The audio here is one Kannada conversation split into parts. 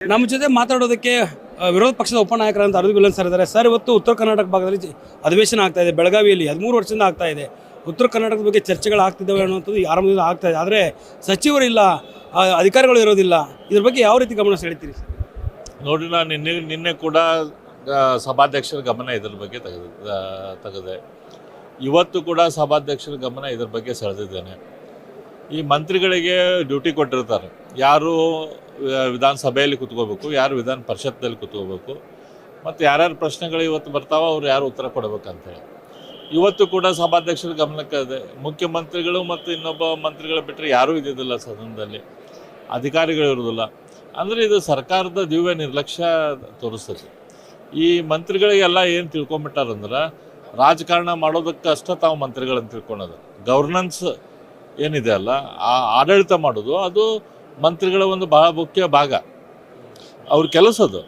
ನಮ್ಮ ಜೊತೆ ಮಾತಾಡೋದಕ್ಕೆ ವಿರೋಧ ಪಕ್ಷದ ಉಪನಾಯಕರಂತ ಅರವಿಂದ್ ಬೆಲ್ಲನ್ ಸರ್ ಇದ್ದಾರೆ. ಸರ್, ಇವತ್ತು ಉತ್ತರ ಕರ್ನಾಟಕ ಭಾಗದಲ್ಲಿ ಅಧಿವೇಶನ ಆಗ್ತಾ ಇದೆ. ಬೆಳಗಾವಿಯಲ್ಲಿ 13 ವರ್ಷದಿಂದ ಆಗ್ತಾ ಇದೆ. ಉತ್ತರ ಕರ್ನಾಟಕದ ಬಗ್ಗೆ ಚರ್ಚೆಗಳು ಆಗ್ತಿದ್ದಾವೆ ಅನ್ನುವಂಥದ್ದು ಆರಂಭದಿಂದ ಆಗ್ತಾ ಇದೆ. ಆದರೆ ಸಚಿವರಿಲ್ಲ, ಅಧಿಕಾರಿಗಳು ಇರೋದಿಲ್ಲ. ಇದ್ರ ಬಗ್ಗೆ ಯಾವ ರೀತಿ ಗಮನ ಸೆಳೀತೀರಿ ಸರ್? ನೋಡಿ, ನಾನು ನಿನ್ನೆ ಕೂಡ ಸಭಾಧ್ಯಕ್ಷರ ಗಮನ ಇದ್ರ ಬಗ್ಗೆ ತೆಗೆದೆ. ಇವತ್ತು ಕೂಡ ಸಭಾಧ್ಯಕ್ಷರ ಗಮನ ಇದ್ರ ಬಗ್ಗೆ ಸೆಳೆದಿದ್ದೇನೆ. ಈ ಮಂತ್ರಿಗಳಿಗೆ ಡ್ಯೂಟಿ ಕೊಟ್ಟಿರ್ತಾರೆ, ಯಾರು ವಿಧಾನಸಭೆಯಲ್ಲಿ ಕೂತ್ಕೋಬೇಕು, ಯಾರು ವಿಧಾನ ಪರಿಷತ್ನಲ್ಲಿ ಕೂತ್ಕೋಬೇಕು, ಮತ್ತು ಯಾರ್ಯಾರು ಪ್ರಶ್ನೆಗಳು ಇವತ್ತು ಬರ್ತಾವೋ ಅವ್ರು ಯಾರು ಉತ್ತರ ಕೊಡಬೇಕಂತೇಳಿ ಇವತ್ತು ಕೂಡ ಸಭಾಧ್ಯಕ್ಷರ ಗಮನಕ್ಕೆ ಇದೆ. ಮುಖ್ಯಮಂತ್ರಿಗಳು ಮತ್ತು ಇನ್ನೊಬ್ಬ ಮಂತ್ರಿಗಳು ಬಿಟ್ಟರೆ ಯಾರೂ ಇದ್ದಿದ್ದಿಲ್ಲ ಸದನದಲ್ಲಿ, ಅಧಿಕಾರಿಗಳು ಇರೋದಿಲ್ಲ. ಅಂದರೆ ಇದು ಸರ್ಕಾರದ ದಿವ್ಯ ನಿರ್ಲಕ್ಷ್ಯ ತೋರಿಸ್ತದೆ. ಈ ಮಂತ್ರಿಗಳಿಗೆಲ್ಲ ಏನು ತಿಳ್ಕೊಂಬಿಟ್ಟಾರಂದ್ರೆ ರಾಜಕಾರಣ ಮಾಡೋದಕ್ಕಷ್ಟೇ ತಾವು ಮಂತ್ರಿಗಳಂತ ತಿಳ್ಕೊಳೋದು. ಗವರ್ನೆನ್ಸ್ ಏನಿದೆ ಅಲ್ಲ, ಆ ಆಡಳಿತ ಮಾಡೋದು ಅದು ಮಂತ್ರಿಗಳ ಒಂದು ಬಹಳ ಮುಖ್ಯ ಭಾಗ, ಅವ್ರ ಕೆಲಸದು.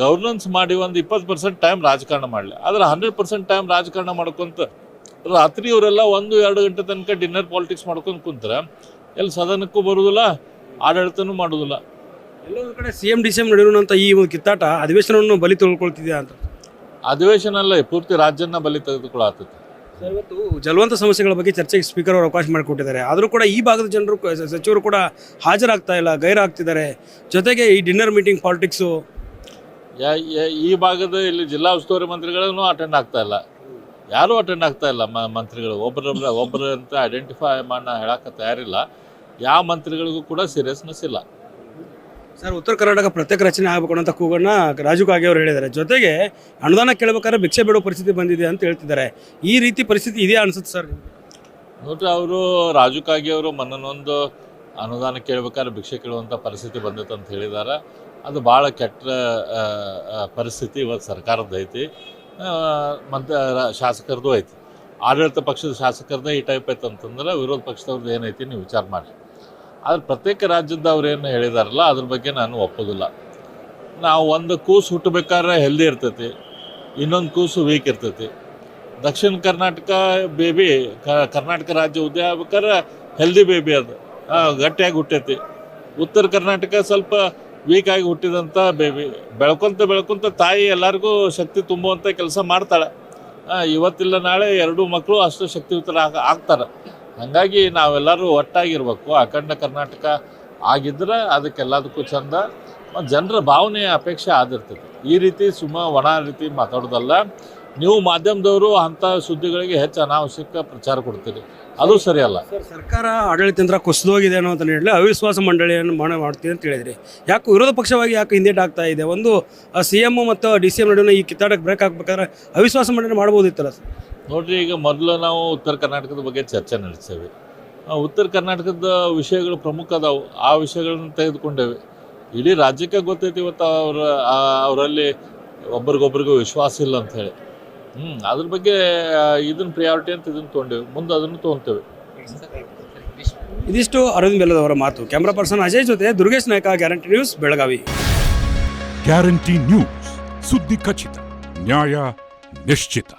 ಗವರ್ನೆನ್ಸ್ ಮಾಡಿ ಒಂದು 20% ಟೈಮ್ ರಾಜಕಾರಣ ಮಾಡಲಿ, ಆದರೆ 100% ಟೈಮ್ ರಾಜಕಾರಣ ಮಾಡ್ಕೊಂತ ರಾತ್ರಿ ಇವರೆಲ್ಲ 1-2 ಗಂಟೆ ತನಕ ಡಿನ್ನರ್ ಪಾಲಿಟಿಕ್ಸ್ ಮಾಡ್ಕೊಂಡು ಕುಂತ್ರೆ ಎಲ್ಲಿ ಸದನಕ್ಕೂ ಬರೋದಿಲ್ಲ, ಆಡಳಿತನೂ ಮಾಡೋದಿಲ್ಲ. ಎಲ್ಲೊಂದು ಕಡೆ CM DCM ನಡೆಯುವಂಥ ಈ ಒಂದು ಕಿತ್ತಾಟ ಅಧಿವೇಶನವನ್ನು ಬಲಿ ತೆಗೆದುಕೊಳ್ತಿದೆಯಾ ಅಂತ? ಅಧಿವೇಶನ ಅಲ್ಲ, ಪೂರ್ತಿ ರಾಜ್ಯನ ಬಲಿ ತೆಗೆದುಕೊಳ್ಳುತ್ತೆ. ಸರ್, ಇವತ್ತು ಜಲವಂತ ಸಮಸ್ಯೆಗಳ ಬಗ್ಗೆ ಚರ್ಚೆಗೆ ಸ್ಪೀಕರ್ ಅವರು ಅವಕಾಶ ಮಾಡಿಕೊಟ್ಟಿದ್ದಾರೆ. ಆದರೂ ಕೂಡ ಈ ಭಾಗದ ಜನರು, ಸಚಿವರು ಕೂಡ ಹಾಜರಾಗ್ತಾ ಇಲ್ಲ, ಗೈರಾಗ್ತಿದ್ದಾರೆ. ಜೊತೆಗೆ ಈ ಡಿನ್ನರ್ ಮೀಟಿಂಗ್ ಪಾಲಿಟಿಕ್ಸು, ಈ ಭಾಗದ ಇಲ್ಲಿ ಜಿಲ್ಲಾ ಉಸ್ತುವಾರಿ ಮಂತ್ರಿಗಳೂ ಅಟೆಂಡ್ ಆಗ್ತಾ ಇಲ್ಲ, ಯಾರೂ ಅಟೆಂಡ್ ಆಗ್ತಾ ಇಲ್ಲ. ಮಂತ್ರಿಗಳು ಒಬ್ಬರು ಅಂತ ಐಡೆಂಟಿಫೈ ಮಾಡಿ ಹೇಳಕ್ಕೆ ತಯಾರಿಲ್ಲ. ಯಾವ ಮಂತ್ರಿಗಳಿಗೂ ಕೂಡ ಸೀರಿಯಸ್ನೆಸ್ ಇಲ್ಲ. ಸರ್, ಉತ್ತರ ಕರ್ನಾಟಕ ಪ್ರತ್ಯೇಕ ರಚನೆ ಆಗಬೇಕು ಅಂತ ಕೂಗನ್ನ ರಾಜು ಕಾಗೆ ಅವರು ಹೇಳಿದ್ದಾರೆ. ಜೊತೆಗೆ ಅನುದಾನ ಕೇಳಬೇಕಾದ್ರೆ ಭಿಕ್ಷೆ ಬೇಡೋ ಪರಿಸ್ಥಿತಿ ಬಂದಿದೆ ಅಂತ ಹೇಳ್ತಿದ್ದಾರೆ. ಈ ರೀತಿ ಪರಿಸ್ಥಿತಿ ಇದೆಯಾ ಅನ್ಸುತ್ತೆ ಸರ್? ನೋಡ್ರಿ, ಅವರು ರಾಜು ಕಾಗೆ ಅವರು ಮೊನ್ನೊಂದು ಅನುದಾನ ಕೇಳಬೇಕಾದ್ರೆ ಭಿಕ್ಷೆ ಕೇಳುವಂಥ ಪರಿಸ್ಥಿತಿ ಬಂದಿತ್ತು ಅಂತ ಹೇಳಿದ್ದಾರೆ. ಅದು ಭಾಳ ಕೆಟ್ಟ ಪರಿಸ್ಥಿತಿ ಇವತ್ತು ಸರ್ಕಾರದ್ದು ಐತಿ, ಮತ್ತು ಶಾಸಕರದ್ದು ಐತಿ. ಆಡಳಿತ ಪಕ್ಷದ ಶಾಸಕರದ್ದೇ ಈ ಟೈಪ್ ಐತೆ ಅಂತಂದ್ರೆ ವಿರೋಧ ಪಕ್ಷದವ್ರದ್ದು ಏನೈತಿ ನೀವು ವಿಚಾರ ಮಾಡಿ. ಆದರೆ ಪ್ರತ್ಯೇಕ ರಾಜ್ಯದ ಅವ್ರು ಏನು ಹೇಳಿದಾರಲ್ಲ ಅದ್ರ ಬಗ್ಗೆ ನಾನು ಒಪ್ಪೋದಿಲ್ಲ. ನಾವು ಒಂದು ಕೂಸು ಹುಟ್ಟಬೇಕಾದ್ರೆ ಹೆಲ್ದಿ ಇರ್ತೈತಿ, ಇನ್ನೊಂದು ಕೂಸು ವೀಕ್ ಇರ್ತೈತಿ. ದಕ್ಷಿಣ ಕರ್ನಾಟಕ ಬೇಬಿ ಕರ್ನಾಟಕ ರಾಜ್ಯ ಉದಯ ಆಗ್ಬೇಕಾದ್ರೆ ಹೆಲ್ದಿ ಬೇಬಿ, ಅದು ಗಟ್ಟಿಯಾಗಿ ಹುಟ್ಟೈತಿ. ಉತ್ತರ ಕರ್ನಾಟಕ ಸ್ವಲ್ಪ ವೀಕಾಗಿ ಹುಟ್ಟಿದಂಥ ಬೇಬಿ. ಬೆಳ್ಕೊತ ತಾಯಿ ಎಲ್ಲರಿಗೂ ಶಕ್ತಿ ತುಂಬುವಂಥ ಕೆಲಸ ಮಾಡ್ತಾಳೆ. ಇವತ್ತಿಲ್ಲ ನಾಳೆ 2 ಮಕ್ಕಳು ಅಷ್ಟು ಶಕ್ತಿಯುತರ ಆಗ್ತಾರೆ. ಹಾಗಾಗಿ ನಾವೆಲ್ಲರೂ ಒಟ್ಟಾಗಿರ್ಬೇಕು. ಅಖಂಡ ಕರ್ನಾಟಕ ಆಗಿದ್ರೆ ಅದಕ್ಕೆಲ್ಲದಕ್ಕೂ ಚಂದ, ಮತ್ತು ಜನರ ಭಾವನೆಯ ಅಪೇಕ್ಷೆ ಆಗಿರ್ತೈತಿ. ಈ ರೀತಿ ಒಣ ರೀತಿ ಮಾತಾಡೋದಲ್ಲ. ನೀವು ಮಾಧ್ಯಮದವರು ಅಂಥ ಸುದ್ದಿಗಳಿಗೆ ಹೆಚ್ಚು ಅನಾವಶ್ಯಕ ಪ್ರಚಾರ ಕೊಡ್ತೀರಿ, ಅದು ಸರಿಯಲ್ಲ. ಸರ್, ಸರ್ಕಾರ ಆಡಳಿತ ಯಂತ್ರ ಕುಸಿದೋಗಿದೆ ಅನ್ನೋ ಅಂತ ಹೇಳಿ ಅವಿಶ್ವಾಸ ಮಂಡಳಿಯನ್ನು ಮಾಡ್ತೀವಿ ಅಂತ ಹೇಳಿದ್ರಿ. ಯಾಕೆ ವಿರೋಧ ಪಕ್ಷವಾಗಿ ಯಾಕೆ ಹಿಂದೇಟ್ ಆಗ್ತಾ ಇದೆ? ಒಂದು CM ಮತ್ತು DCM ನಡುವೆ ಈ ಕಿತ್ತಾಟಕ್ಕೆ ಬ್ರೇಕ್ ಹಾಕ್ಬೇಕಾದ್ರೆ ಅವಿಶ್ವಾಸ ಮಂಡಳಿ ಮಾಡ್ಬೋದಿತ್ತಲ್ಲ ಸರ್? ನೋಡಿರಿ, ಈಗ ಮೊದಲು ನಾವು ಉತ್ತರ ಕರ್ನಾಟಕದ ಬಗ್ಗೆ ಚರ್ಚೆ ನಡೆಸ್ತೇವೆ. ಉತ್ತರ ಕರ್ನಾಟಕದ ವಿಷಯಗಳು ಪ್ರಮುಖ ಅದಾವು, ಆ ವಿಷಯಗಳನ್ನ ತೆಗೆದುಕೊಂಡೇವೆ. ಇಡೀ ರಾಜ್ಯಕ್ಕೆ ಗೊತ್ತೈತಿ ಇವತ್ತು ಅವರಲ್ಲಿ ಒಬ್ರಿಗೊಬ್ರಿಗೂ ವಿಶ್ವಾಸ ಇಲ್ಲ ಅಂಥೇಳಿ. ಅದ್ರ ಬಗ್ಗೆ ಇದನ್ನ ಪ್ರಿಯಾರಿಟಿ ಅಂತ ಇದನ್ನು ತೊಗೊಂಡೇವೆ, ಮುಂದೆ ಅದನ್ನು ತೊಗೊತೇವೆ. ಇದಿಷ್ಟು ಅರವಿಂದ್ ಬೆಲ್ಲದವರ ಮಾತು. ಕ್ಯಾಮ್ರಾ ಪರ್ಸನ್ ಅಜಯ್ ಜೊತೆ Durgesh Naik, guarantee news, Belagavi. Guarantee news, ಸುದ್ದಿ ಖಚಿತ, ನ್ಯಾಯ ನಿಶ್ಚಿತ.